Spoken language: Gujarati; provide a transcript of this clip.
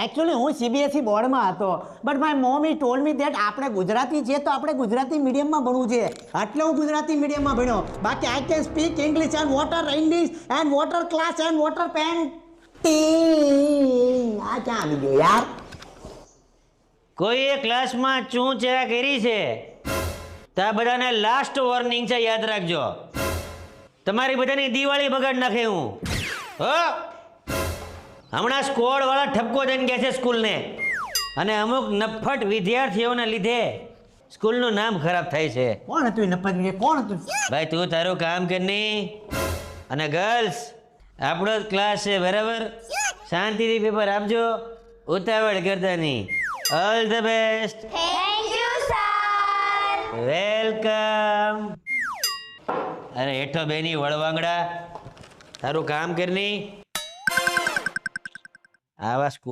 એકચ્યુઅલી હું સીબીએસઈ બોર્ડમાં હતો but my mommy told me that આપણે ગુજરાતી છે તો આપણે ગુજરાતી મીડિયમમાં ભણવું છે એટલે હું ગુજરાતી મીડિયમમાં ભણ્યો બાકી I can speak English and what a English and what a class and what a pen આ ક્યાં આવી ગયો યાર કોઈએ ક્લાસમાં ચૂં ચા કરી છે તો આ બધાને લાસ્ટ વોર્નિંગ છે, યાદ રાખજો. તમારી બધાની દિવાળી બગાડ નાખે હું. હો હમણાં સ્કોડ વાળા ઠપકો દઈને ગયા છે સ્કૂલને, અને અમુક નફટ વિદ્યાર્થીઓના લીધે સ્કૂલનું નામ ખરાબ થાય છે. કોણ હતું નપત કોણ હતું ભાઈ તું તારું કામ કરની, અને ગર્લ્સ આપણો જ ક્લાસ છે બરાબર, શાંતિથી પેપર આપજો, ઉતાવળ કરતા નહીં. All the best. Thank you sir. Welcome. અરે હેઠો બેની વળવાંગડા, તારું કામ કરની. આવા સ્કૂલ